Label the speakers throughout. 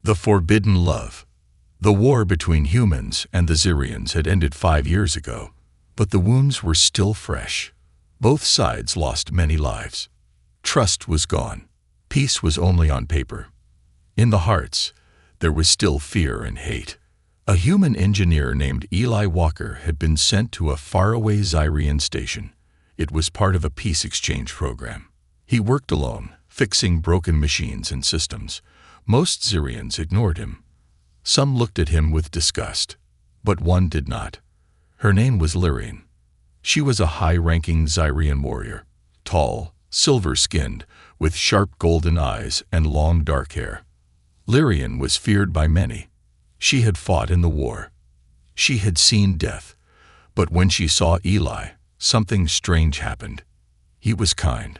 Speaker 1: The Forbidden Love. The war between humans and the Xyrians had ended 5 years ago, but the wounds were still fresh. Both sides lost many lives. Trust was gone. Peace was only on paper. In the hearts, there was still fear and hate. A human engineer named Eli Walker had been sent to a faraway Xyrian station. It was part of a peace exchange program. He worked alone, fixing broken machines and systems. Most Xyrians ignored him. Some looked at him with disgust, but one did not. Her name was Lyrian. She was a high-ranking Xyrian warrior, tall, silver-skinned, with sharp golden eyes and long dark hair. Lyrian was feared by many. She had fought in the war. She had seen death. But when she saw Eli, something strange happened. He was kind,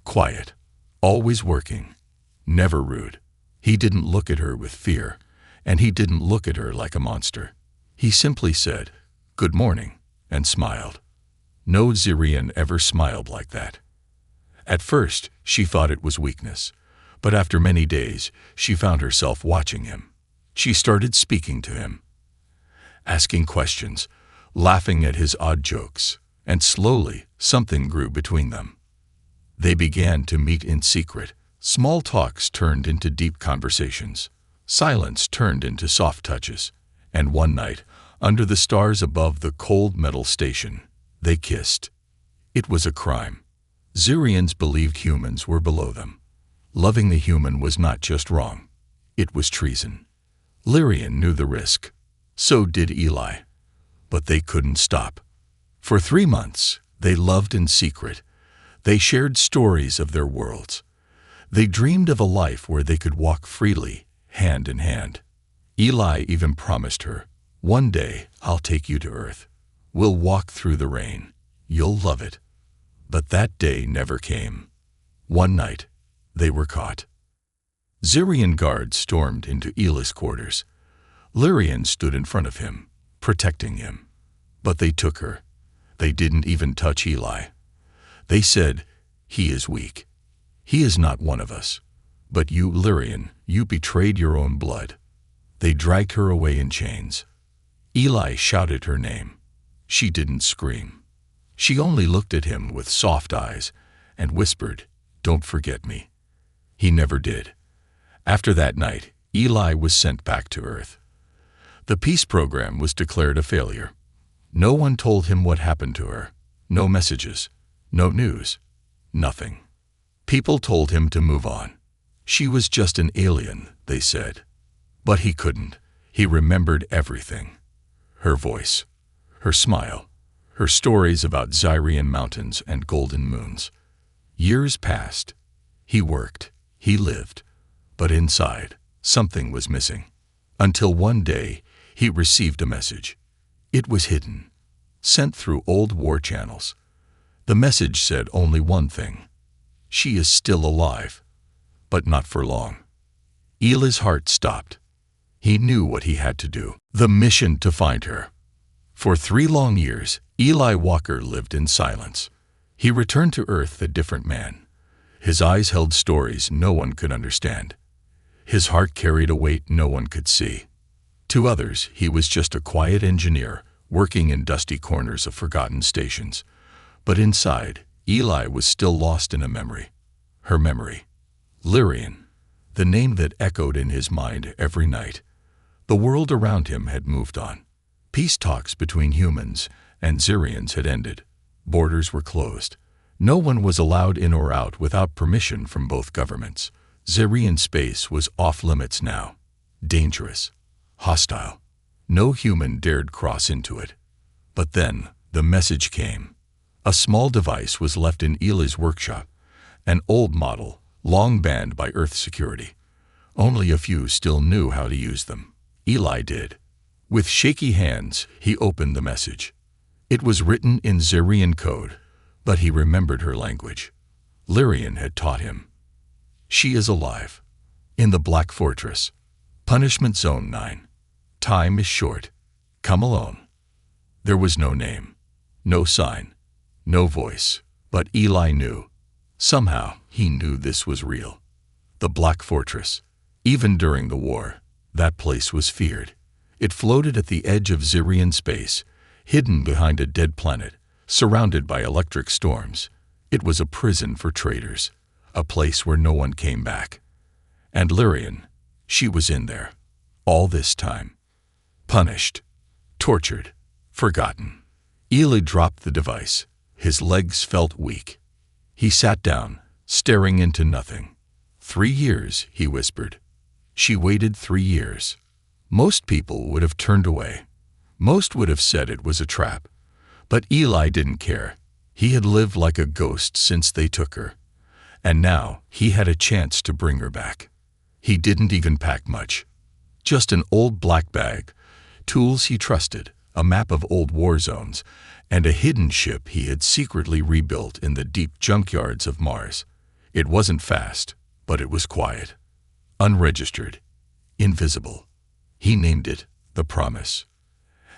Speaker 1: quiet, always working, never rude. He didn't look at her with fear, and he didn't look at her like a monster. He simply said, "Good morning," and smiled. No Xyrian ever smiled like that. At first, she thought it was weakness, but after many days, she found herself watching him. She started speaking to him, asking questions, laughing at his odd jokes, and slowly something grew between them. They began to meet in secret. Small talks turned into deep conversations. Silence turned into soft touches. And one night, under the stars above the cold metal station, they kissed. It was a crime. Xyrians believed humans were below them. Loving the human was not just wrong. It was treason. Lyrian knew the risk. So did Eli. But they couldn't stop. For 3 months, they loved in secret. They shared stories of their worlds. They dreamed of a life where they could walk freely, hand in hand. Eli even promised her, "One day I'll take you to Earth. We'll walk through the rain. You'll love it." But that day never came. One night, they were caught. Xyrian guards stormed into Eli's quarters. Lyrian stood in front of him, protecting him. But they took her. They didn't even touch Eli. They said, "He is weak. He is not one of us. But you, Lyrian, you betrayed your own blood." They dragged her away in chains. Eli shouted her name. She didn't scream. She only looked at him with soft eyes and whispered, "Don't forget me." He never did. After that night, Eli was sent back to Earth. The peace program was declared a failure. No one told him what happened to her. No messages. No news. Nothing. People told him to move on. She was just an alien, they said. But he couldn't. He remembered everything. Her voice, her smile, her stories about Xyrian mountains and golden moons. Years passed. He worked. He lived. But inside, something was missing. Until one day, he received a message. It was hidden, sent through old war channels. The message said only one thing. She is still alive, but not for long. Eli's heart stopped. He knew what he had to do. The mission to find her. For 3 long years, Eli Walker lived in silence. He returned to Earth a different man. His eyes held stories no one could understand. His heart carried a weight no one could see. To others, he was just a quiet engineer working in dusty corners of forgotten stations. But inside, Eli was still lost in a memory. Her memory. Lyrian, the name that echoed in his mind every night. The world around him had moved on. Peace talks between humans and Xyrians had ended. Borders were closed. No one was allowed in or out without permission from both governments. Xyrian space was off limits now. Dangerous. Hostile. No human dared cross into it. But then, the message came. A small device was left in Eli's workshop. An old model, long banned by Earth security. Only a few still knew how to use them. Eli did. With shaky hands, he opened the message. It was written in Xyrian code, but he remembered her language. Lyrian had taught him. She is alive. In the Black Fortress. Punishment Zone 9. Time is short. Come alone. There was no name. No sign. No voice. But Eli knew. Somehow, he knew this was real. The Black Fortress. Even during the war, that place was feared. It floated at the edge of Zirian space, hidden behind a dead planet, surrounded by electric storms. It was a prison for traitors, a place where no one came back. And Lyrian, she was in there, all this time. Punished, tortured, forgotten. Eli dropped the device. His legs felt weak. He sat down, staring into nothing. 3 years, he whispered. She waited 3 years. Most people would have turned away. Most would have said it was a trap. But Eli didn't care. He had lived like a ghost since they took her. And now he had a chance to bring her back. He didn't even pack much. Just an old black bag, tools he trusted, a map of old war zones, and a hidden ship he had secretly rebuilt in the deep junkyards of Mars. It wasn't fast, but it was quiet. Unregistered. Invisible. He named it the Promise.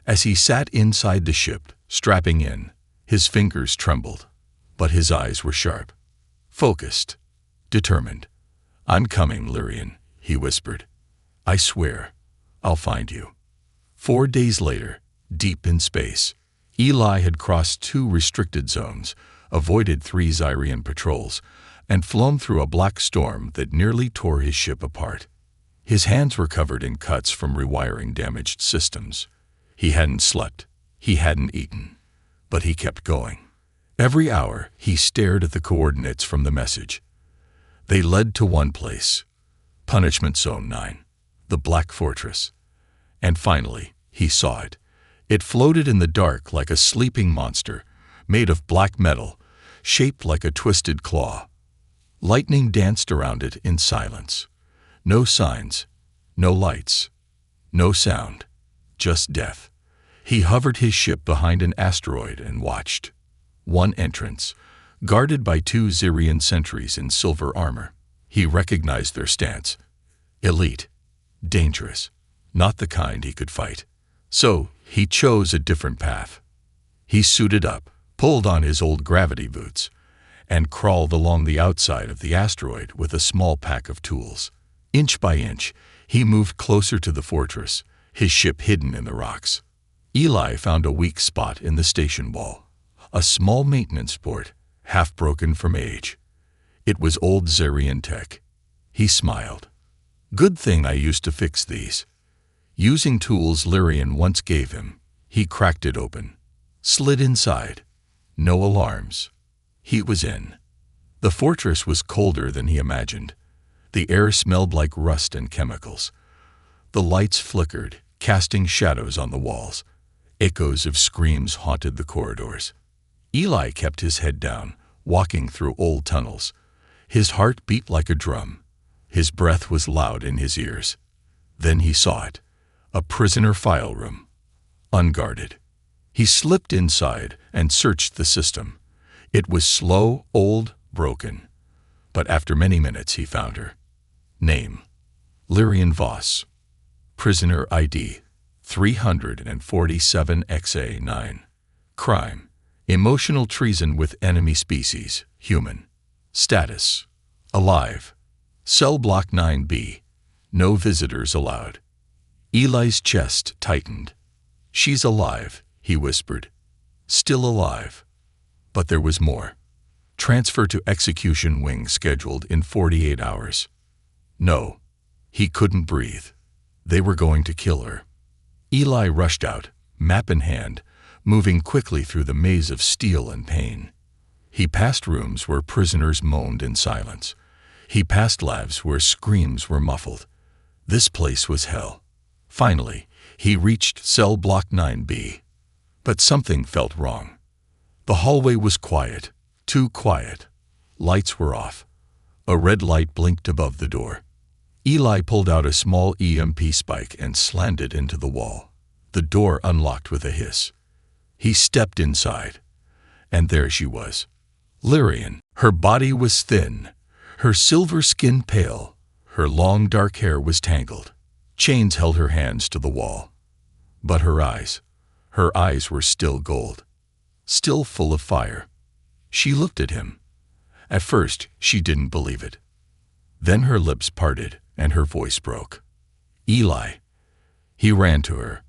Speaker 1: As he sat inside the ship, strapping in, his fingers trembled, but his eyes were sharp. Focused. Determined. "I'm coming, Lyrian," he whispered. "I swear, I'll find you." 4 days later, deep in space, Eli had crossed 2 restricted zones, avoided 3 Zyrian patrols, and flown through a black storm that nearly tore his ship apart. His hands were covered in cuts from rewiring damaged systems. He hadn't slept. He hadn't eaten. But he kept going. Every hour, he stared at the coordinates from the message. They led to one place. Punishment Zone 9. The Black Fortress. And finally, he saw it. It floated in the dark like a sleeping monster, made of black metal, shaped like a twisted claw. Lightning danced around it in silence. No signs, no lights, no sound, just death. He hovered his ship behind an asteroid and watched. One entrance, guarded by 2 Zyrian sentries in silver armor. He recognized their stance. Elite. Dangerous. Not the kind he could fight. So, he chose a different path. He suited up, pulled on his old gravity boots, and crawled along the outside of the asteroid with a small pack of tools. Inch by inch, he moved closer to the fortress, his ship hidden in the rocks. Eli found a weak spot in the station wall. A small maintenance port, half broken from age. It was old Zyrian tech. He smiled. "Good thing I used to fix these." Using tools Lyrian once gave him, he cracked it open. Slid inside. No alarms. He was in. The fortress was colder than he imagined. The air smelled like rust and chemicals. The lights flickered, casting shadows on the walls. Echoes of screams haunted the corridors. Eli kept his head down, walking through old tunnels. His heart beat like a drum. His breath was loud in his ears. Then he saw it. A prisoner file room. Unguarded. He slipped inside and searched the system. It was slow, old, broken. But after many minutes he found her. Name: Lyrian Voss. Prisoner ID: 347XA9. Crime: emotional treason with enemy species, human. Status: alive. Cell block 9B. No visitors allowed. Eli's chest tightened. "She's alive," he whispered. "Still alive." But there was more. Transfer to execution wing scheduled in 48 hours. No. He couldn't breathe. They were going to kill her. Eli rushed out, map in hand, moving quickly through the maze of steel and pain. He passed rooms where prisoners moaned in silence. He passed labs where screams were muffled. This place was hell. Finally, he reached cell block 9B. But something felt wrong. The hallway was quiet, too quiet. Lights were off. A red light blinked above the door. Eli pulled out a small EMP spike and slammed it into the wall. The door unlocked with a hiss. He stepped inside. And there she was. Lyrian. Her body was thin, her silver skin pale. Her long dark hair was tangled. Chains held her hands to the wall. But her eyes were still gold. Still full of fire. She looked at him. At first, she didn't believe it. Then her lips parted, and her voice broke. Eli. He ran to her,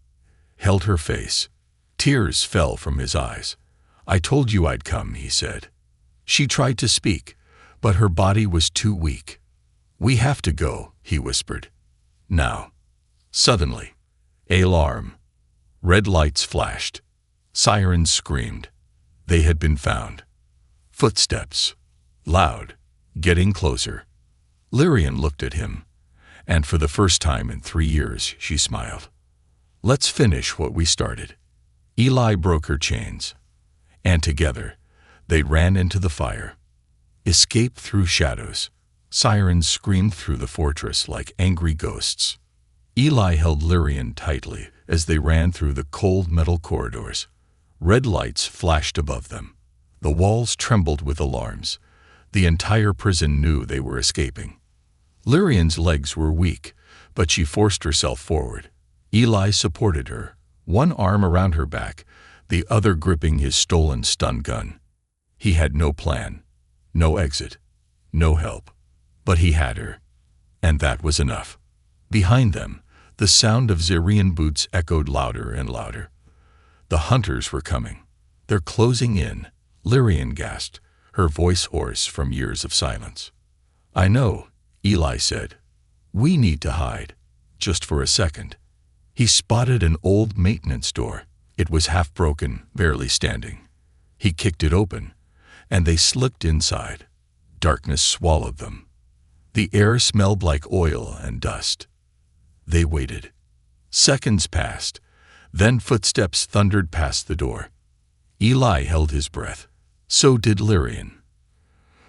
Speaker 1: held her face. Tears fell from his eyes. I told you I'd come, he said. She tried to speak, but her body was too weak. We have to go, he whispered. Now. Suddenly, alarm. Red lights flashed. Sirens screamed. They had been found. Footsteps. Loud. Getting closer. Lyrian looked at him, and for the first time in 3 years, she smiled. Let's finish what we started. Eli broke her chains, and together, they ran into the fire. Escape through shadows. Sirens screamed through the fortress like angry ghosts. Eli held Lyrian tightly as they ran through the cold metal corridors. Red lights flashed above them. The walls trembled with alarms. The entire prison knew they were escaping. Lyrian's legs were weak, but she forced herself forward. Eli supported her, one arm around her back, the other gripping his stolen stun gun. He had no plan, no exit, no help. But he had her, and that was enough. Behind them, the sound of Zirian boots echoed louder and louder. The hunters were coming. They're closing in, Lyrian gasped, her voice hoarse from years of silence. I know, Eli said. We need to hide, just for a second. He spotted an old maintenance door. It was half broken, barely standing. He kicked it open, and they slipped inside. Darkness swallowed them. The air smelled like oil and dust. They waited. Seconds passed. Then footsteps thundered past the door. Eli held his breath. So did Lyrian.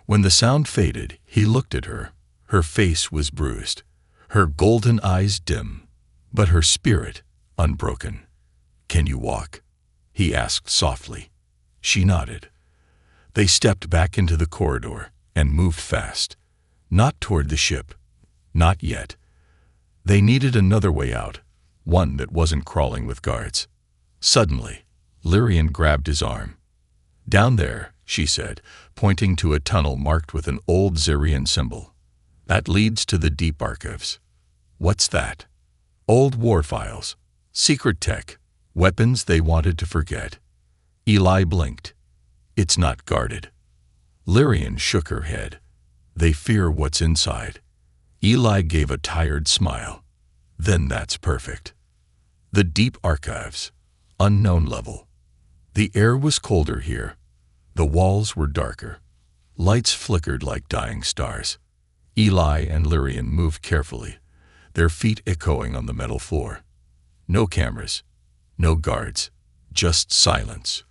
Speaker 1: When the sound faded, he looked at her. Her face was bruised, her golden eyes dim, but her spirit unbroken. Can you walk? He asked softly. She nodded. They stepped back into the corridor and moved fast. Not toward the ship. Not yet. They needed another way out, one that wasn't crawling with guards. Suddenly, Lyrian grabbed his arm. Down there, she said, pointing to a tunnel marked with an old Zirian symbol. That leads to the deep archives. What's that? Old war files. Secret tech. Weapons they wanted to forget. Eli blinked. It's not guarded. Lyrian shook her head. They fear what's inside. Eli gave a tired smile. Then that's perfect. The deep archives. Unknown level. The air was colder here. The walls were darker. Lights flickered like dying stars. Eli and Lyrian moved carefully, their feet echoing on the metal floor. No cameras, no guards, just silence.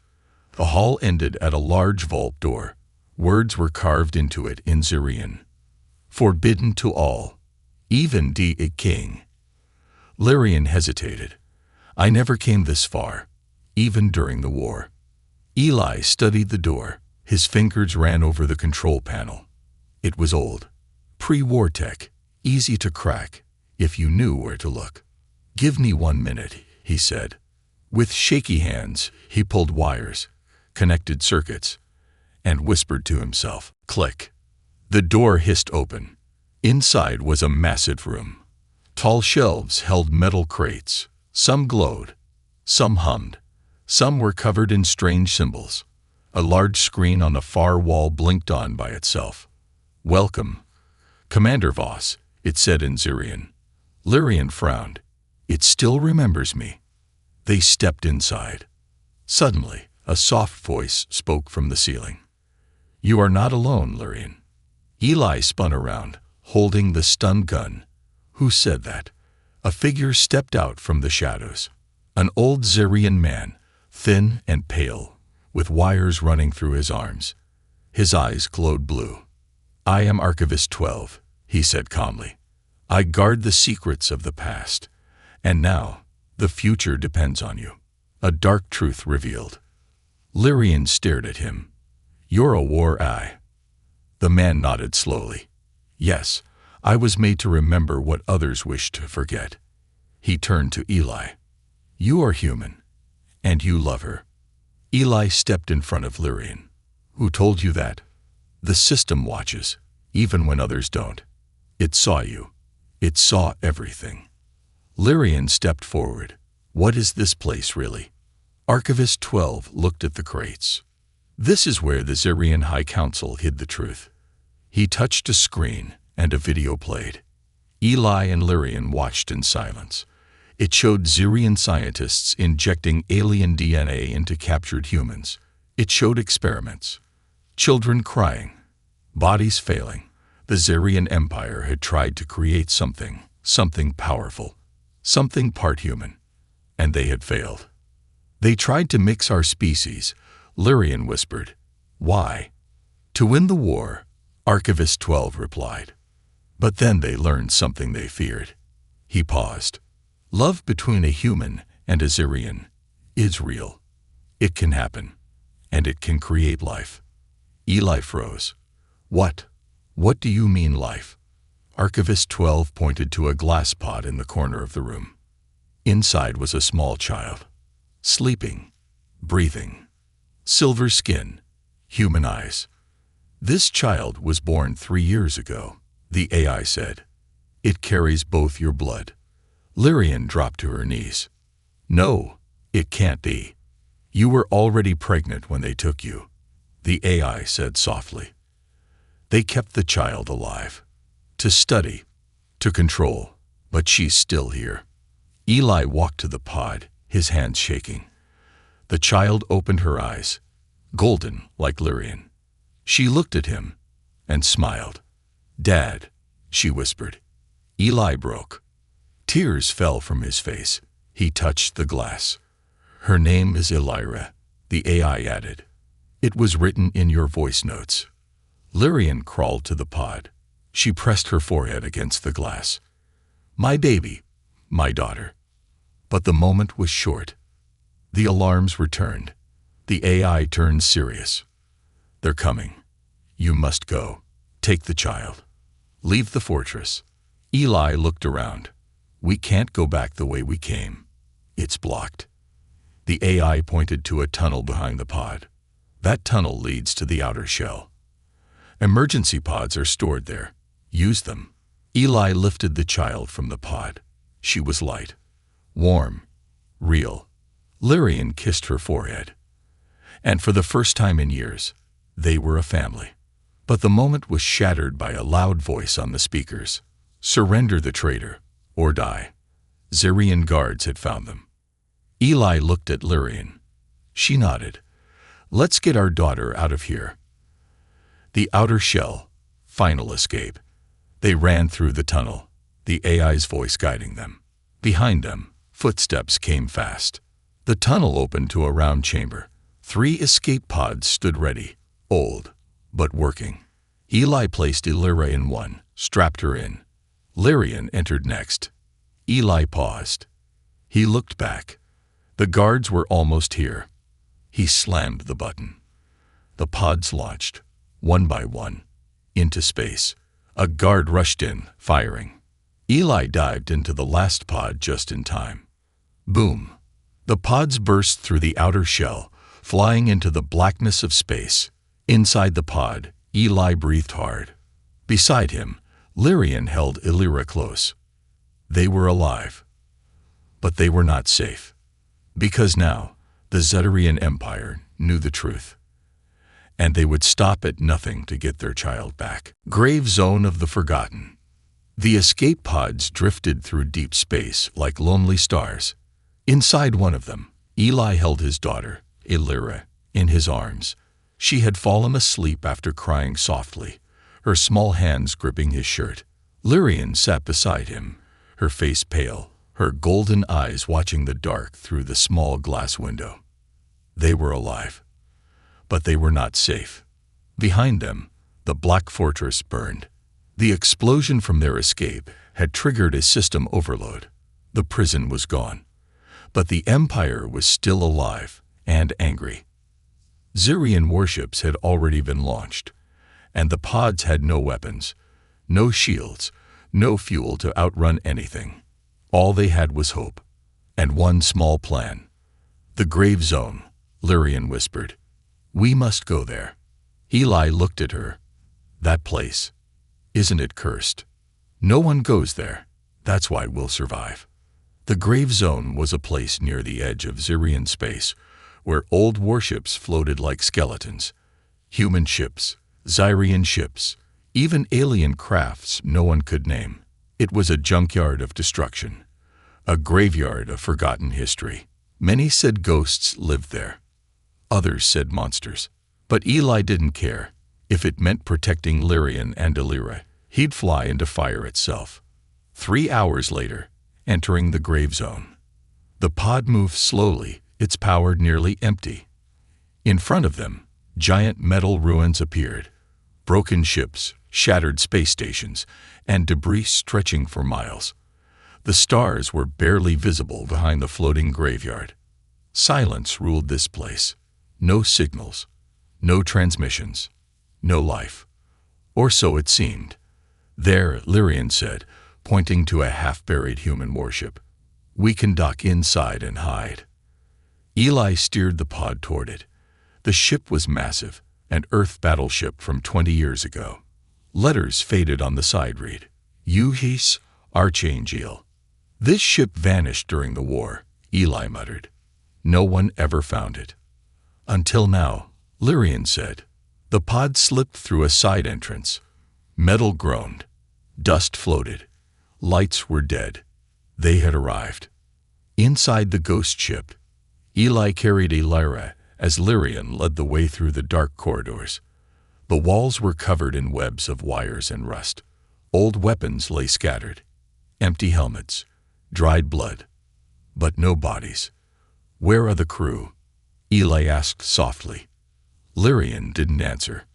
Speaker 1: The hall ended at a large vault door. Words were carved into it in Zirian. Forbidden to all, even the king. Lyrian hesitated. I never came this far, even during the war. Eli studied the door. His fingers ran over the control panel. It was old. Pre-war tech, easy to crack, if you knew where to look. Give me 1 minute, he said. With shaky hands, he pulled wires, connected circuits, and whispered to himself, click. The door hissed open. Inside was a massive room. Tall shelves held metal crates. Some glowed, some hummed, some were covered in strange symbols. A large screen on the far wall blinked on by itself. Welcome, Commander Voss, it said in Zirian. Lyrian frowned. It still remembers me. They stepped inside. Suddenly, a soft voice spoke from the ceiling. You are not alone, Lyrian. Eli spun around, holding the stun gun. Who said that? A figure stepped out from the shadows. An old Zirian man, thin and pale, with wires running through his arms. His eyes glowed blue. I am Archivist 12, he said calmly. I guard the secrets of the past, and now the future depends on you. A dark truth revealed. Lyrian stared at him. You're a war eye. The man nodded slowly. Yes, I was made to remember what others wish to forget. He turned to Eli. You are human, and you love her. Eli stepped in front of Lyrian. Who told you that? The system watches, even when others don't. It saw you. It saw everything. Lyrian stepped forward. What is this place really? Archivist 12 looked at the crates. This is where the Zirian High Council hid the truth. He touched a screen, and a video played. Eli and Lyrian watched in silence. It showed Zirian scientists injecting alien DNA into captured humans. It showed experiments. Children crying. Bodies failing. The Zirian Empire had tried to create something powerful, something part human, and they had failed. They tried to mix our species, Lyrian whispered. Why? To win the war, Archivist 12 replied. But then they learned something they feared. He paused. Love between a human and a Zirian is real. It can happen, and it can create life. Eli froze. What? What do you mean life? Archivist 12 pointed to a glass pod in the corner of the room. Inside was a small child. Sleeping. Breathing. Silver skin. Human eyes. This child was born 3 years ago, the AI said. It carries both your blood. Lyrian dropped to her knees. No, it can't be. You were already pregnant when they took you, the AI said softly. They kept the child alive. To study, to control, but she's still here. Eli walked to the pod, his hands shaking. The child opened her eyes, golden like Lyrian. She looked at him and smiled. Dad, she whispered. Eli broke. Tears fell from his face. He touched the glass. Her name is Elira, the AI added. It was written in your voice notes. Lyrian crawled to the pod. She pressed her forehead against the glass. My baby, my daughter. But the moment was short. The alarms returned. The AI turned serious. They're coming. You must go. Take the child. Leave the fortress. Eli looked around. We can't go back the way we came. It's blocked. The AI pointed to a tunnel behind the pod. That tunnel leads to the outer shell. Emergency pods are stored there. Use them. Eli lifted the child from the pod. She was light, warm, real. Lyrian kissed her forehead. And for the first time in years, they were a family. But the moment was shattered by a loud voice on the speakers. Surrender the traitor, or die. Zirian guards had found them. Eli looked at Lyrian. She nodded. Let's get our daughter out of here. The outer shell, final escape. They ran through the tunnel, the AI's voice guiding them. Behind them, footsteps came fast. The tunnel opened to a round chamber. 3 escape pods stood ready, old, but working. Eli placed Elira in one, strapped her in. Lyrian entered next. Eli paused. He looked back. The guards were almost here. He slammed the button. The pods launched, one by one, into space. A guard rushed in, firing. Eli dived into the last pod just in time. Boom! The pods burst through the outer shell, flying into the blackness of space. Inside the pod, Eli breathed hard. Beside him, Lyrian held Elira close. They were alive. But they were not safe. Because now, the Zirian Empire knew the truth. And they would stop at nothing to get their child back. Grave zone of the forgotten. The escape pods drifted through deep space like lonely stars. Inside one of them, Eli held his daughter, Elira, in his arms. She had fallen asleep after crying softly, her small hands gripping his shirt. Lyrian sat beside him, her face pale, her golden eyes watching the dark through the small glass window. They were alive. But they were not safe. Behind them, the black fortress burned. The explosion from their escape had triggered a system overload. The prison was gone. But the Empire was still alive and angry. Zirian warships had already been launched, and the pods had no weapons, no shields, no fuel to outrun anything. All they had was hope, and one small plan. The grave zone, Lyrian whispered. We must go there. Eli looked at her. That place. Isn't it cursed? No one goes there. That's why we'll survive. The grave zone was a place near the edge of Zirian space, where old warships floated like skeletons. Human ships, Zirian ships, even alien crafts no one could name. It was a junkyard of destruction, a graveyard of forgotten history. Many said ghosts lived there. Others said monsters. But Eli didn't care. If it meant protecting Lyrian and Illyra, he'd fly into fire itself. 3 hours later, entering the grave zone. The pod moved slowly, its power nearly empty. In front of them, giant metal ruins appeared. Broken ships, shattered space stations, and debris stretching for miles. The stars were barely visible behind the floating graveyard. Silence ruled this place. No signals, no transmissions, no life. Or so it seemed. There, Lyrian said, pointing to a half-buried human warship. We can dock inside and hide. Eli steered the pod toward it. The ship was massive, an Earth battleship from 20 years ago. Letters faded on the side read, Uhis Archangel. This ship vanished during the war, Eli muttered. No one ever found it. Until now, Lyrian said. The pod slipped through a side entrance. Metal groaned. Dust floated. Lights were dead. They had arrived. Inside the ghost ship, Eli carried Illyra as Lyrian led the way through the dark corridors. The walls were covered in webs of wires and rust. Old weapons lay scattered. Empty helmets. Dried blood. But no bodies. Where are the crew? Eli asked softly. Lyrian didn't answer.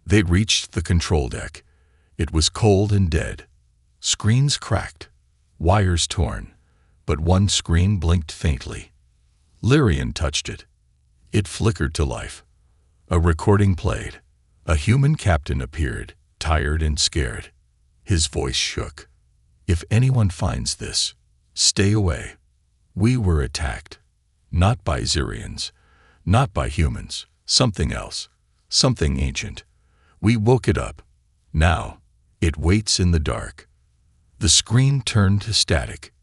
Speaker 1: They reached the control deck. It was cold and dead. Screens cracked, wires torn, but one screen blinked faintly. Lyrian touched it. It flickered to life. A recording played. A human captain appeared, tired and scared. His voice shook. If anyone finds this, stay away. We were attacked. Not by Zirians, not by humans, something else, something ancient. We woke it up. Now, it waits in the dark. The screen turned to static.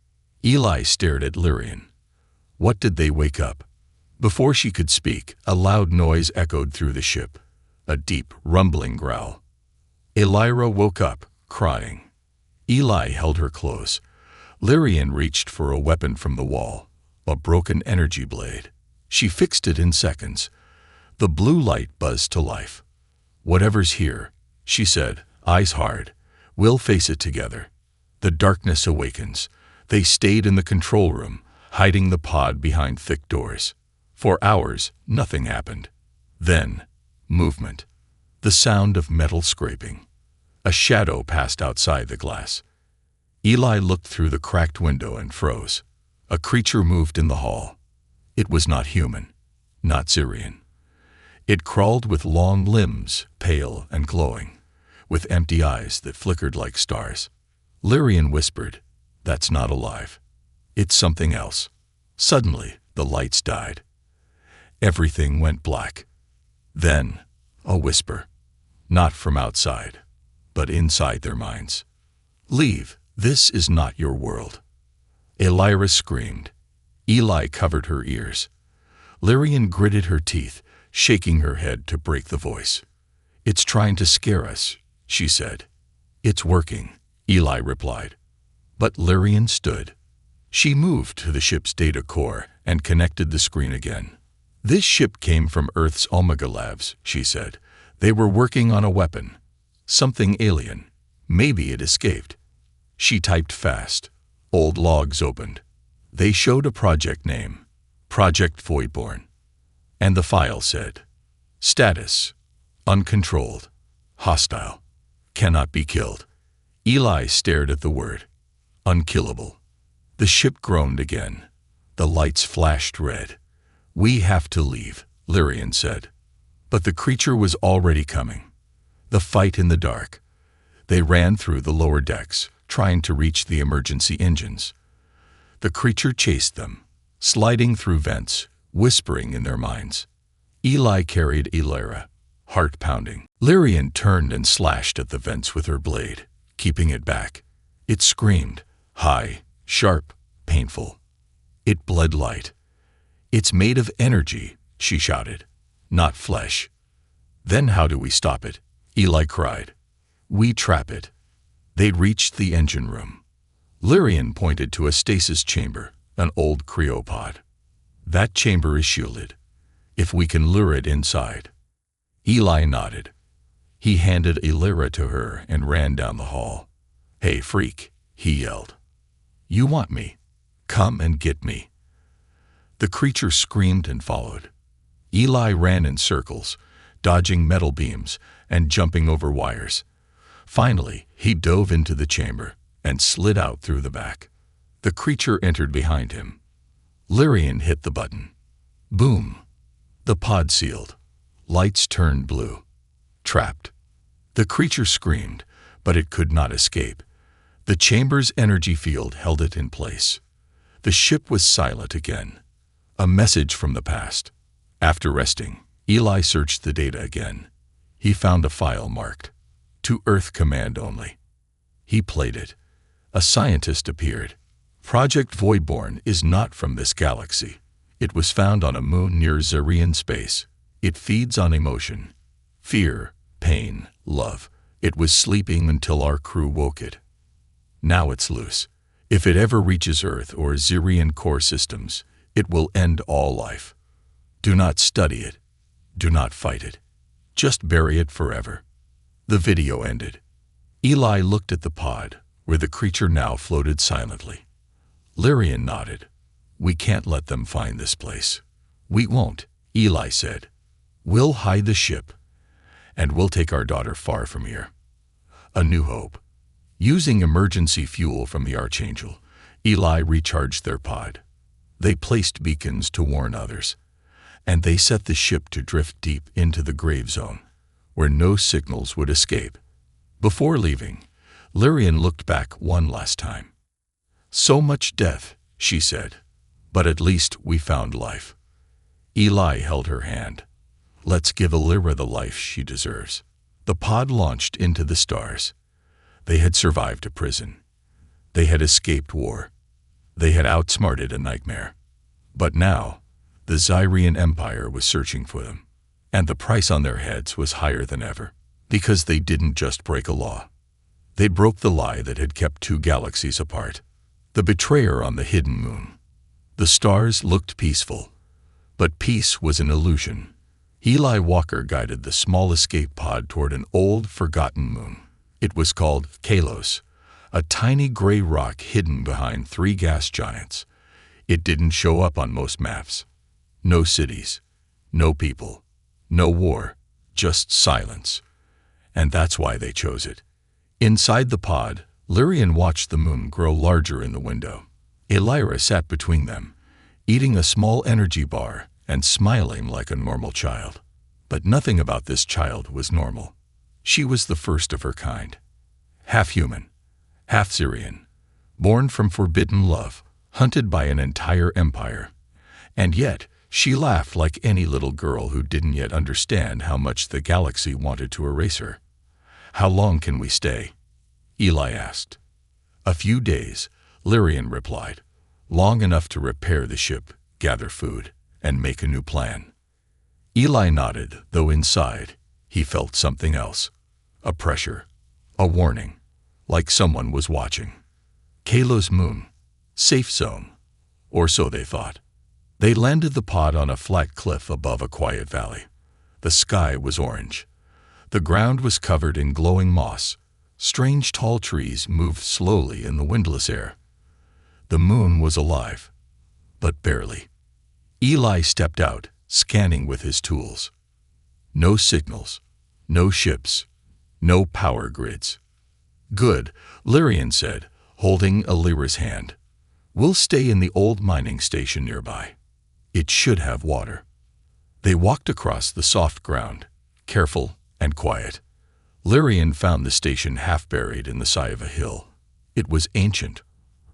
Speaker 1: Eli stared at Lyrian. What did they wake up? Before she could speak, a loud noise echoed through the ship. A deep, rumbling growl. Illyra woke up, crying. Eli held her close. Lyrian reached for a weapon from the wall, a broken energy blade. She fixed it in seconds. The blue light buzzed to life. Whatever's here, she said, eyes hard. We'll face it together. The darkness awakens. They stayed in the control room, hiding the pod behind thick doors. For hours, nothing happened. Then, movement. The sound of metal scraping. A shadow passed outside the glass. Eli looked through the cracked window and froze. A creature moved in the hall. It was not human, not Zirian. It crawled with long limbs, pale and glowing, with empty eyes that flickered like stars. Lyrian whispered, "That's not alive. It's something else." Suddenly, the lights died. Everything went black. Then, a whisper. Not from outside, but inside their minds. "Leave. This is not your world." Illyra screamed. Eli covered her ears. Lyrian gritted her teeth, shaking her head to break the voice. "It's trying to scare us," she said. "It's working," Eli replied. But Lyrian stood. She moved to the ship's data core and connected the screen again. "This ship came from Earth's Omega Labs," she said. "They were working on a weapon. Something alien. Maybe it escaped." She typed fast. Old logs opened. They showed a project name, Project Voidborn. And the file said, "Status, uncontrolled, hostile, cannot be killed." Eli stared at the word, unkillable. The ship groaned again. The lights flashed red. "We have to leave," Lyrian said. But the creature was already coming. The fight in the dark. They ran through the lower decks, trying to reach the emergency engines. The creature chased them, sliding through vents, whispering in their minds. Eli carried Illyra, heart pounding. Lyrian turned and slashed at the vents with her blade, keeping it back. It screamed, High, sharp, painful. It bled light. "It's made of energy," she shouted, "not flesh." "Then how do we stop it?" Eli cried. "We trap it." They'd reached the engine room. Lyrian pointed to a stasis chamber, an old cryopod. "That chamber is shielded. If we can lure it inside." Eli nodded. He handed a lyra to her and ran down the hall. "Hey, freak," he yelled. "You want me? Come and get me." The creature screamed and followed. Eli ran in circles, dodging metal beams and jumping over wires. Finally, he dove into the chamber and slid out through the back. The creature entered behind him. Lyrian hit the button. Boom! The pod sealed. Lights turned blue. Trapped. The creature screamed, but it could not escape. The chamber's energy field held it in place. The ship was silent again. A message from the past. After resting, Eli searched the data again. He found a file marked "To Earth Command Only." He played it. A scientist appeared. "Project Voidborn is not from this galaxy. It was found on a moon near Zarian space. It feeds on emotion. Fear, pain, love. It was sleeping until our crew woke it. Now it's loose. If it ever reaches Earth or Zarian core systems, it will end all life. Do not study it. Do not fight it. Just bury it forever." The video ended. Eli looked at the pod, where the creature now floated silently. Lyrian nodded. "We can't let them find this place." "We won't," Eli said. "We'll hide the ship, and we'll take our daughter far from here." A new hope. Using emergency fuel from the Archangel, Eli recharged their pod. They placed beacons to warn others, and they set the ship to drift deep into the grave zone, where no signals would escape. Before leaving, Lyrian looked back one last time. "So much death," she said, "but at least we found life." Eli held her hand. "Let's give Lyra the life she deserves." The pod launched into the stars. They had survived a prison. They had escaped war. They had outsmarted a nightmare. But now, the Zarian Empire was searching for them, and the price on their heads was higher than ever, because they didn't just break a law. They broke the lie that had kept two galaxies apart. The betrayer on the hidden moon. The stars looked peaceful, but peace was an illusion. Eli Walker guided the small escape pod toward an old, forgotten moon. It was called Kalos, a tiny gray rock hidden behind 3 gas giants. It didn't show up on most maps. No cities, no people, no war, just silence. And that's why they chose it. Inside the pod, Lyrian watched the moon grow larger in the window. Elira sat between them, eating a small energy bar and smiling like a normal child. But nothing about this child was normal. She was the first of her kind. Half human, half Zarian, born from forbidden love, hunted by an entire empire. And yet, she laughed like any little girl who didn't yet understand how much the galaxy wanted to erase her. "How long can we stay?" Eli asked. "A few days," Lyrian replied. "Long enough to repair the ship, gather food, and make a new plan." Eli nodded, though inside, he felt something else. A pressure, a warning, like someone was watching. Kalos moon, safe zone, or so they thought. They landed the pod on a flat cliff above a quiet valley. The sky was orange. The ground was covered in glowing moss. Strange tall trees moved slowly in the windless air. The moon was alive, but barely. Eli stepped out, scanning with his tools. No signals, no ships, no power grids. "Good," Lyrian said, holding Elira's hand. "We'll stay in the old mining station nearby. It should have water." They walked across the soft ground, careful and quiet. Lyrian found the station half buried in the side of a hill. It was ancient.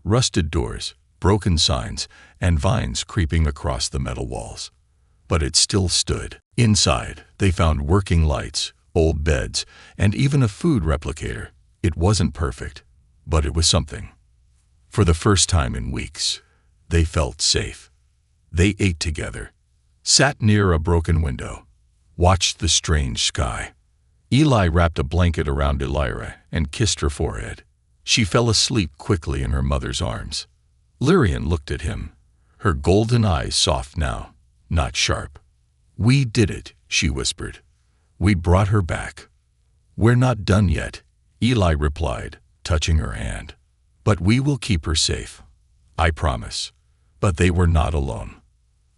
Speaker 1: Rusted doors, broken signs, and vines creeping across the metal walls. But it still stood. Inside, they found working lights, old beds, and even a food replicator. It wasn't perfect, but it was something. For the first time in weeks, they felt safe. They ate together, sat near a broken window, watched the strange sky. Eli wrapped a blanket around Elira and kissed her forehead. She fell asleep quickly in her mother's arms. Lyrian looked at him, her golden eyes soft now, not sharp. "We did it," she whispered. "We brought her back." "We're not done yet," Eli replied, touching her hand. "But we will keep her safe. I promise." But they were not alone.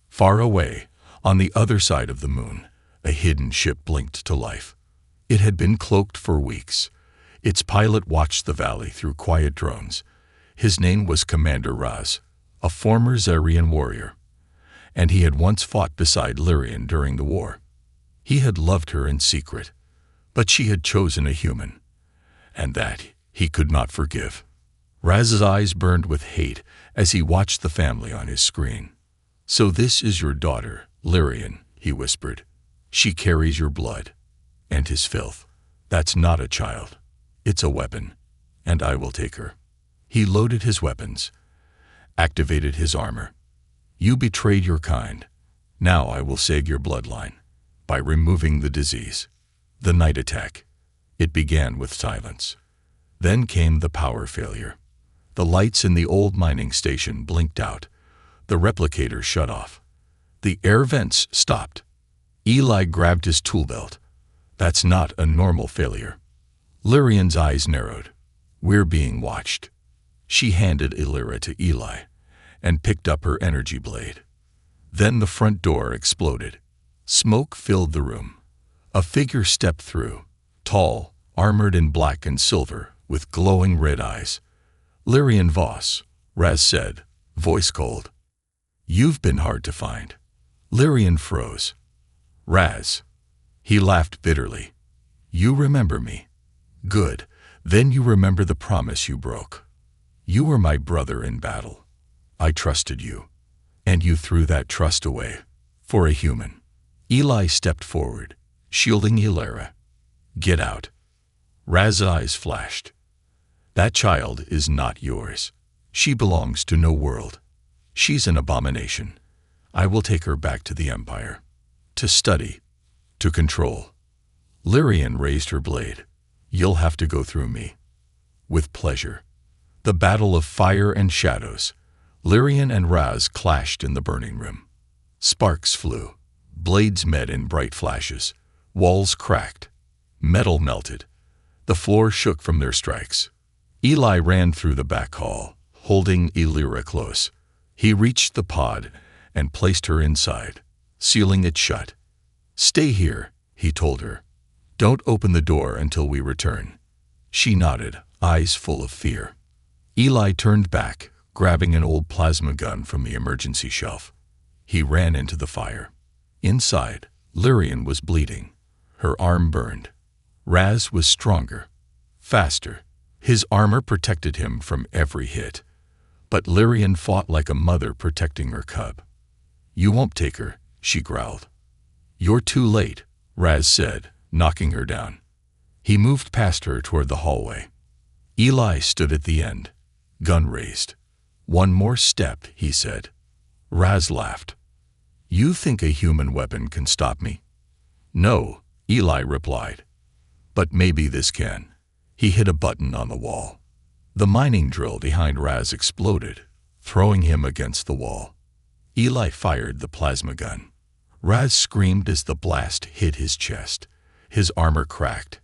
Speaker 1: Far away, on the other side of the moon, a hidden ship blinked to life. It had been cloaked for weeks. Its pilot watched the valley through quiet drones. His name was Commander Raz, a former Zarian warrior, and he had once fought beside Lyrian during the war. He had loved her in secret, but she had chosen a human, and that he could not forgive. Raz's eyes burned with hate as he watched the family on his screen. "So this is your daughter, Lyrian," he whispered. "She carries your blood and his filth. That's not a child. It's a weapon, and I will take her." He loaded his weapons, activated his armor. "You betrayed your kind. Now I will save your bloodline by removing the disease." The night attack. It began with silence. Then came the power failure. The lights in the old mining station blinked out. The replicator shut off. The air vents stopped. Eli grabbed his tool belt. "That's not a normal failure." Lyrian's eyes narrowed. "We're being watched." She handed Elira to Eli and picked up her energy blade. Then the front door exploded. Smoke filled the room. A figure stepped through, tall, armored in black and silver, with glowing red eyes. "Lyrian Voss," Raz said, voice cold. "You've been hard to find." Lyrian froze. "Raz." He laughed bitterly. "You remember me. Good. Then you remember the promise you broke. You were my brother in battle. I trusted you, and you threw that trust away for a human." Eli stepped forward, shielding Elira. "Get out." Raz's eyes flashed. "That child is not yours. She belongs to no world. She's an abomination. I will take her back to the Empire. To study. To control." Lyrian raised her blade. "You'll have to go through me." "With pleasure." The battle of fire and shadows. Lyrian and Raz clashed in the burning room. Sparks flew. Blades met in bright flashes. Walls cracked. Metal melted. The floor shook from their strikes. Eli ran through the back hall, holding Elira close. He reached the pod and placed her inside, sealing it shut. "Stay here," he told her. "Don't open the door until we return." She nodded, eyes full of fear. Eli turned back, grabbing an old plasma gun from the emergency shelf. He ran into the fire. Inside, Lyrian was bleeding. Her arm burned. Raz was stronger, faster. His armor protected him from every hit. But Lyrian fought like a mother protecting her cub. "You won't take her," she growled. "You're too late," Raz said, knocking her down. He moved past her toward the hallway. Eli stood at the end, gun raised. "One more step," he said. Raz laughed. "You think a human weapon can stop me?" "No," Eli replied. "But maybe this can." He hit a button on the wall. The mining drill behind Raz exploded, throwing him against the wall. Eli fired the plasma gun. Raz screamed as the blast hit his chest. His armor cracked.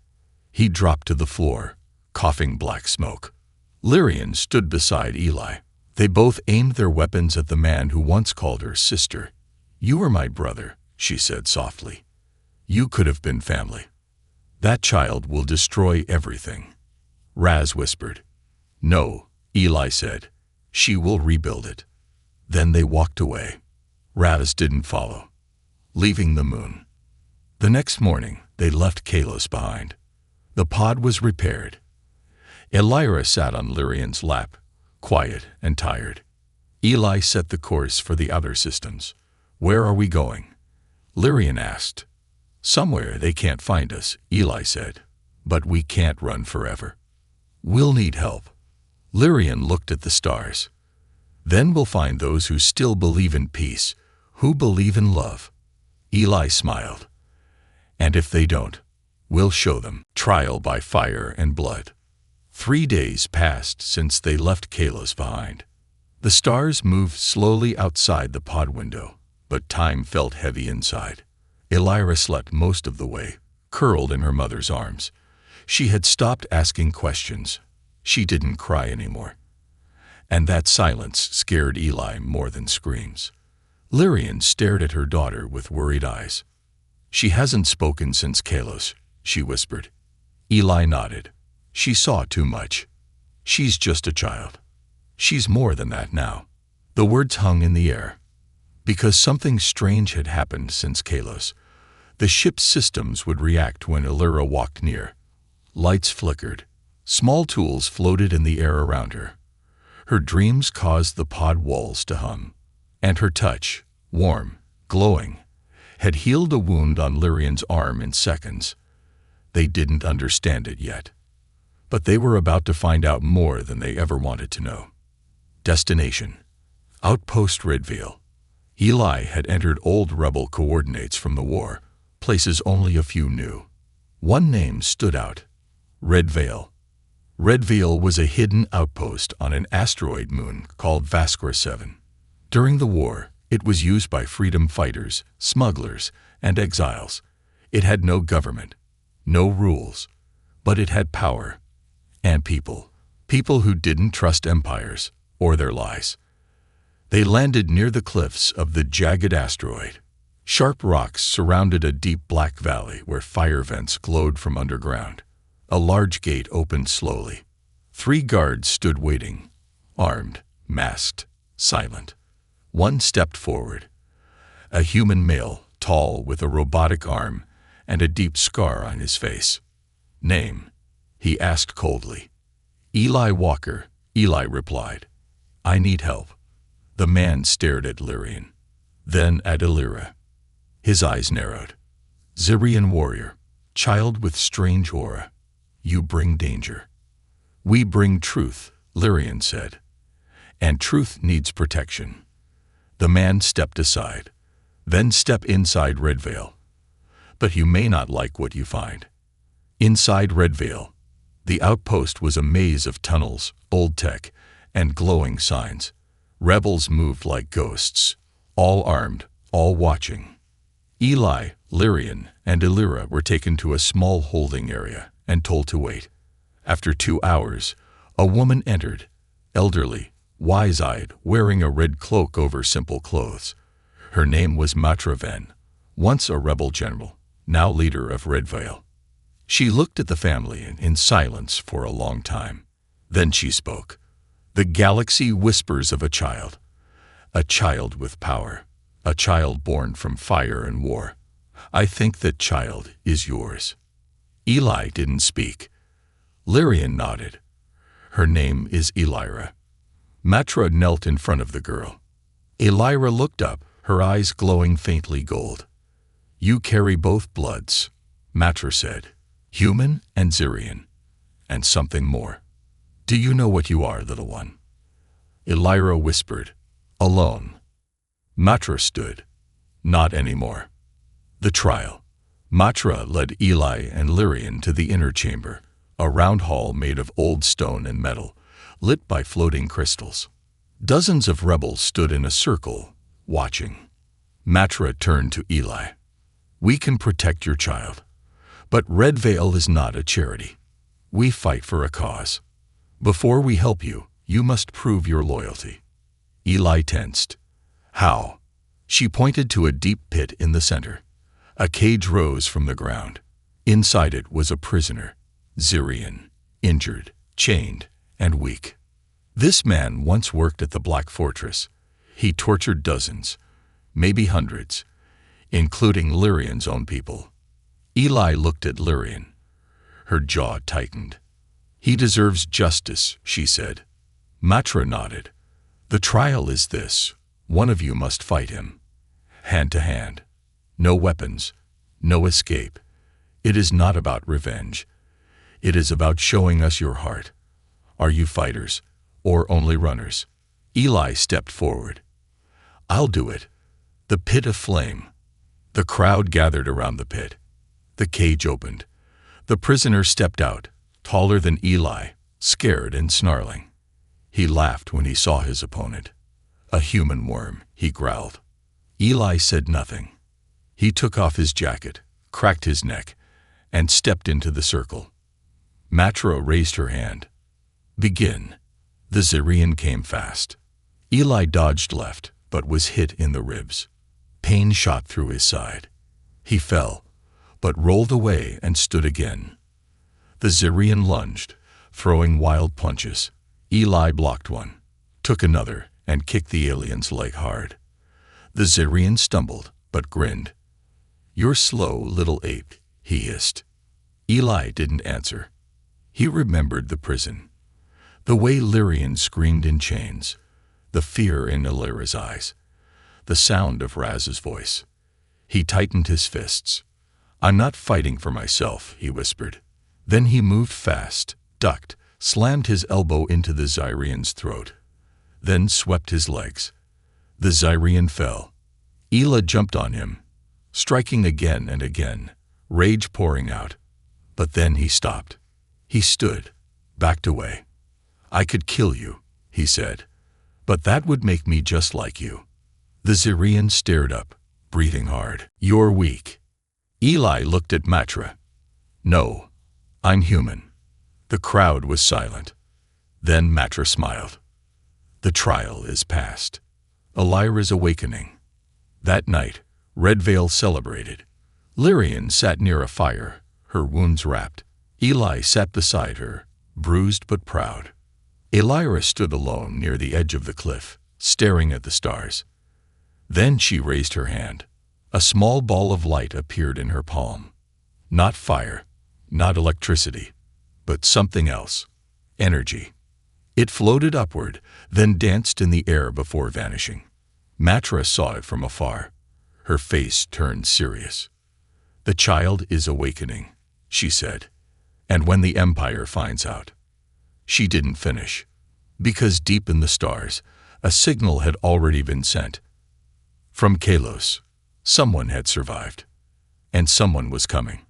Speaker 1: He dropped to the floor, coughing black smoke. Lyrian stood beside Eli. They both aimed their weapons at the man who once called her sister. "You were my brother," she said softly. "You could have been family. That child will destroy everything." Raz whispered. "No," Eli said. "She will rebuild it." Then they walked away. Raz didn't follow, leaving the moon. The next morning, they left Kalos behind. The pod was repaired. Elira sat on Lyrian's lap, quiet and tired. Eli set the course for the other systems. "Where are we going?" Lyrian asked. "Somewhere they can't find us," Eli said. "But we can't run forever. We'll need help." Lyrian looked at the stars. Then we'll find those who still believe in peace, who believe in love. Eli smiled. And if they don't, we'll show them. Trial by fire and blood. 3 days passed since they left Kalos behind. The stars moved slowly outside the pod window, but time felt heavy inside. Elira slept most of the way, curled in her mother's arms. She had stopped asking questions. She didn't cry anymore. And that silence scared Eli more than screams. Lyrian stared at her daughter with worried eyes. She hasn't spoken since Kalos, she whispered. Eli nodded. She saw too much. She's just a child. She's more than that now. The words hung in the air. Because something strange had happened since Kalos. The ship's systems would react when Elira walked near. Lights flickered. Small tools floated in the air around her. Her dreams caused the pod walls to hum. And her touch, warm, glowing, had healed a wound on Lyrian's arm in seconds. They didn't understand it yet. But they were about to find out more than they ever wanted to know. Destination: Outpost Redveil. Eli had entered old rebel coordinates from the war, places only a few knew. One name stood out: Redveil. Redveil was a hidden outpost on an asteroid moon called Vasquer 7. During the war, it was used by freedom fighters, smugglers, and exiles. It had no government, no rules, but it had power and people. People who didn't trust empires or their lies. They landed near the cliffs of the jagged asteroid. Sharp rocks surrounded a deep black valley where fire vents glowed from underground. A large gate opened slowly. 3 guards stood waiting, armed, masked, silent. One stepped forward. A human male, tall, with a robotic arm and a deep scar on his face. Name? He asked coldly. Eli Walker, Eli replied. I need help. The man stared at Lyrian, then at Elira. His eyes narrowed. Zirian warrior, child with strange aura. You bring danger. We bring truth, Lyrian said. And truth needs protection. The man stepped aside. Then step inside Redveil. But you may not like what you find. Inside Redveil, the outpost was a maze of tunnels, old tech, and glowing signs. Rebels moved like ghosts, all armed, all watching. Eli, Lyrian, and Elira were taken to a small holding area and told to wait. After 2 hours, a woman entered, elderly, wise-eyed, wearing a red cloak over simple clothes. Her name was Matra Ven, once a rebel general, now leader of Redveil. She looked at the family in silence for a long time. Then she spoke. The galaxy whispers of a child with power, a child born from fire and war. I think that child is yours. Eli didn't speak. Lyrian nodded. Her name is Elira. Matra knelt in front of the girl. Elira looked up, her eyes glowing faintly gold. You carry both bloods, Matra said, human and Zirian, and something more. Do you know what you are, little one? Elira whispered, alone. Matra stood. Not anymore. The trial. Matra led Eli and Lyrian to the inner chamber, a round hall made of old stone and metal, lit by floating crystals. Dozens of rebels stood in a circle, watching. Matra turned to Eli. We can protect your child, but Redveil is not a charity. We fight for a cause. Before we help you, you must prove your loyalty. Eli tensed. How? She pointed to a deep pit in the center. A cage rose from the ground. Inside it was a prisoner, Zirian, injured, chained, and weak. This man once worked at the Black Fortress. He tortured dozens, maybe hundreds, including Lyrian's own people. Eli looked at Lyrian. Her jaw tightened. He deserves justice, she said. Matra nodded. The trial is this. One of you must fight him. Hand to hand. No weapons. No escape. It is not about revenge. It is about showing us your heart. Are you fighters, or only runners? Eli stepped forward. I'll do it. The pit of flame. The crowd gathered around the pit. The cage opened. The prisoner stepped out, taller than Eli, scared and snarling. He laughed when he saw his opponent. A human worm, he growled. Eli said nothing. He took off his jacket, cracked his neck, and stepped into the circle. Matra raised her hand. Begin. The Zirian came fast. Eli dodged left, but was hit in the ribs. Pain shot through his side. He fell, but rolled away and stood again. The Zirian lunged, throwing wild punches. Eli blocked one, took another, and kicked the alien's leg hard. The Zirian stumbled, but grinned. You're slow, little ape, he hissed. Eli didn't answer. He remembered the prison. The way Lyrian screamed in chains, the fear in Illyra's eyes, the sound of Raz's voice. He tightened his fists. I'm not fighting for myself, he whispered. Then he moved fast, ducked, slammed his elbow into the Zirian's throat, then swept his legs. The Zirian fell. Eli jumped on him, striking again and again, rage pouring out. But then he stopped. He stood, backed away. I could kill you, he said, but that would make me just like you. The Zirian stared up, breathing hard. You're weak. Eli looked at Matra. No, I'm human. The crowd was silent. Then Matra smiled. The trial is past. Illyra's awakening. That night, Redveil celebrated. Lyrian sat near a fire, her wounds wrapped. Eli sat beside her, bruised but proud. Illyra stood alone near the edge of the cliff, staring at the stars. Then she raised her hand. A small ball of light appeared in her palm. Not fire, not electricity, but something else. Energy. It floated upward, then danced in the air before vanishing. Matra saw it from afar. Her face turned serious. The child is awakening, she said. And when the Empire finds out. She didn't finish, because deep in the stars, a signal had already been sent. From Kalos, someone had survived, and someone was coming.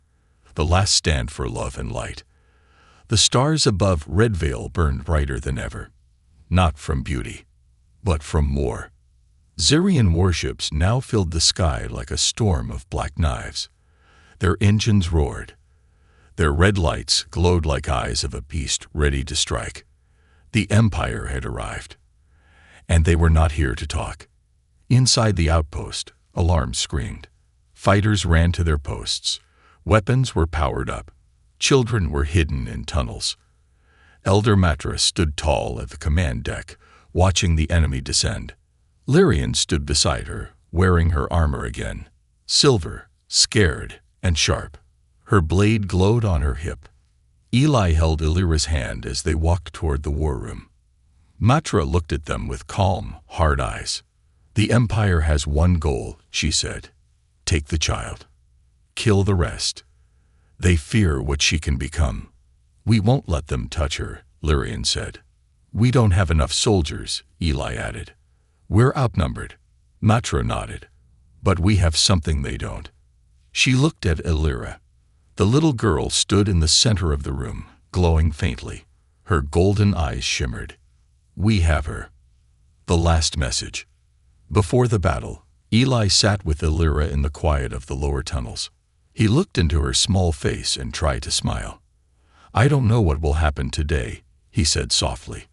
Speaker 1: The last stand for love and light. The stars above Redveil burned brighter than ever, not from beauty, but from war. Zirian warships now filled the sky like a storm of black knives. Their engines roared. Their red lights glowed like eyes of a beast ready to strike. The Empire had arrived, and they were not here to talk. Inside the outpost, alarms screamed. Fighters ran to their posts. Weapons were powered up. Children were hidden in tunnels. Elder Matra stood tall at the command deck, watching the enemy descend. Lyrian stood beside her, wearing her armor again, silver, scared, and sharp. Her blade glowed on her hip. Eli held Illyra's hand as they walked toward the war room. Matra looked at them with calm, hard eyes. The Empire has one goal, she said. Take the child. Kill the rest. They fear what she can become. We won't let them touch her, Lyrian said. We don't have enough soldiers, Eli added. We're outnumbered. Matra nodded. But we have something they don't. She looked at Illyra. The little girl stood in the center of the room, glowing faintly. Her golden eyes shimmered. We have her. The last message. Before the battle, Eli sat with Illyra in the quiet of the lower tunnels. He looked into her small face and tried to smile. I don't know what will happen today, he said softly.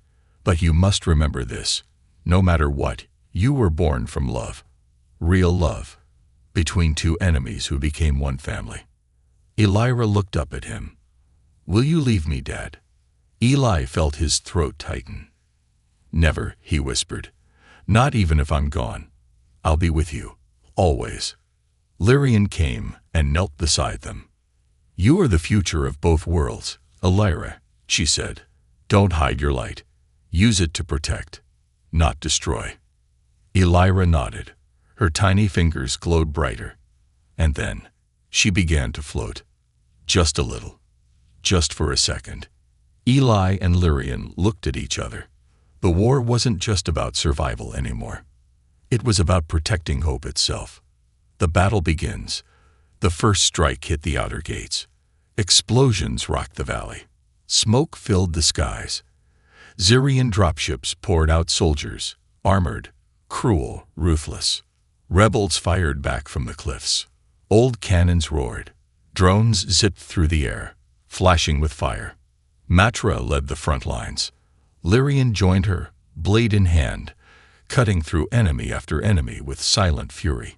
Speaker 1: But you must remember this. No matter what, you were born from love. Real love. Between two enemies who became one family. Illyra looked up at him. Will you leave me, Dad? Eli felt his throat tighten. Never, he whispered. Not even if I'm gone. I'll be with you. Always. Lyrian came and knelt beside them. You are the future of both worlds, Illyra, she said. Don't hide your light. Use it to protect, not destroy. Illyra nodded. Her tiny fingers glowed brighter. And then, she began to float. Just a little. Just for a second. Eli and Lyrian looked at each other. The war wasn't just about survival anymore. It was about protecting hope itself. The battle begins. The first strike hit the outer gates. Explosions rocked the valley. Smoke filled the skies. Zirian dropships poured out soldiers, armored, cruel, ruthless. Rebels fired back from the cliffs. Old cannons roared. Drones zipped through the air, flashing with fire. Matra led the front lines. Lyrian joined her, blade in hand, cutting through enemy after enemy with silent fury.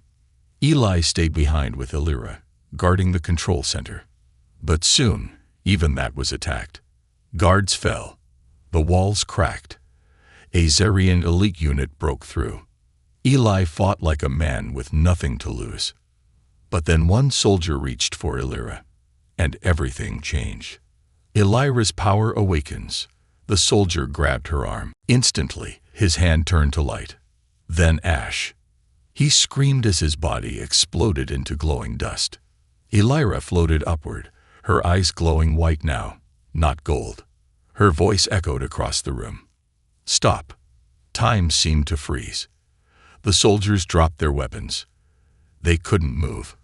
Speaker 1: Eli stayed behind with Illyra, guarding the control center. But soon, even that was attacked. Guards fell. The walls cracked. A Zarian elite unit broke through. Eli fought like a man with nothing to lose. But then one soldier reached for Illyra, and everything changed. Illyra's power awakens. The soldier grabbed her arm. Instantly, his hand turned to light, then ash. He screamed as his body exploded into glowing dust. Illyra floated upward, her eyes glowing white now, not gold. Her voice echoed across the room. Stop. Time seemed to freeze. The soldiers dropped their weapons. They couldn't move,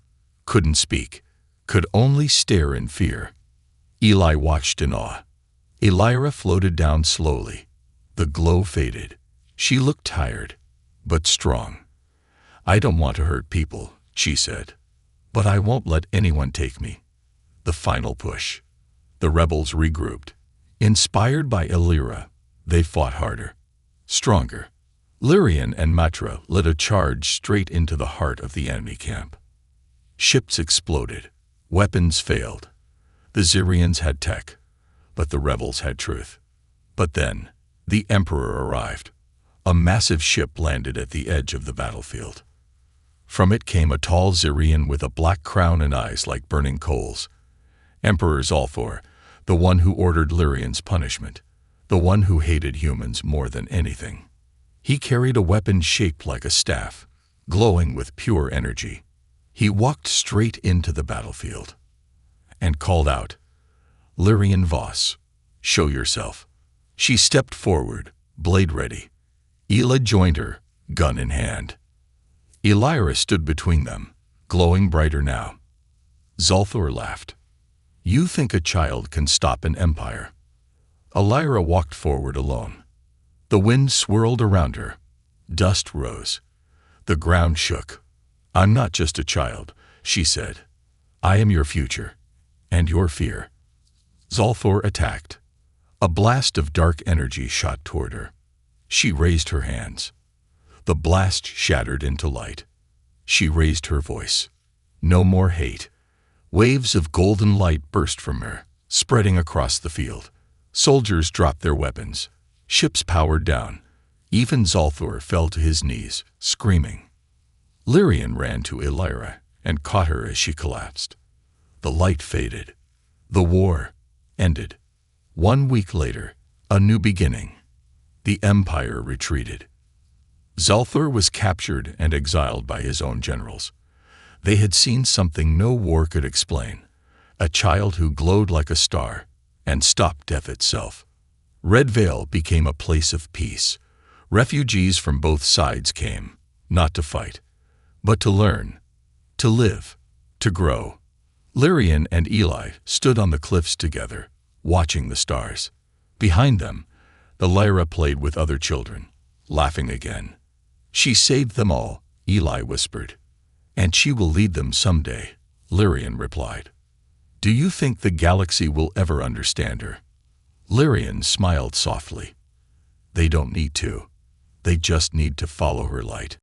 Speaker 1: couldn't speak, could only stare in fear. Eli watched in awe. Illyra floated down slowly. The glow faded. She looked tired, but strong. I don't want to hurt people, she said, but I won't let anyone take me. The final push. The rebels regrouped. Inspired by Illyra, they fought harder, stronger. Lyrian and Matra led a charge straight into the heart of the enemy camp. Ships exploded. Weapons failed. The Zirians had tech, but the rebels had truth. But then, the Emperor arrived. A massive ship landed at the edge of the battlefield. From it came a tall Zirian with a black crown and eyes like burning coals. Emperor Zalthor, the one who ordered Lyrian's punishment, the one who hated humans more than anything. He carried a weapon shaped like a staff, glowing with pure energy. He walked straight into the battlefield and called out, Lyrian Voss, show yourself. She stepped forward, blade ready. Ela joined her, gun in hand. Illyra stood between them, glowing brighter now. Zalthor laughed. You think a child can stop an empire? Illyra walked forward alone. The wind swirled around her. Dust rose. The ground shook. I'm not just a child, she said. I am your future, and your fear. Zalthor attacked. A blast of dark energy shot toward her. She raised her hands. The blast shattered into light. She raised her voice. No more hate. Waves of golden light burst from her, spreading across the field. Soldiers dropped their weapons. Ships powered down. Even Zalthor fell to his knees, screaming. Lyrian ran to Illyra and caught her as she collapsed. The light faded. The war ended. 1 week later, a new beginning. The empire retreated. Zalthor was captured and exiled by his own generals. They had seen something no war could explain, a child who glowed like a star and stopped death itself. Red Veil became a place of peace. Refugees from both sides came, not to fight, but to learn, to live, to grow. Lyrian and Eli stood on the cliffs together, watching the stars. Behind them, the Lyra played with other children, laughing again. She saved them all, Eli whispered. And she will lead them someday, Lyrian replied. Do you think the galaxy will ever understand her? Lyrian smiled softly. They don't need to. They just need to follow her light.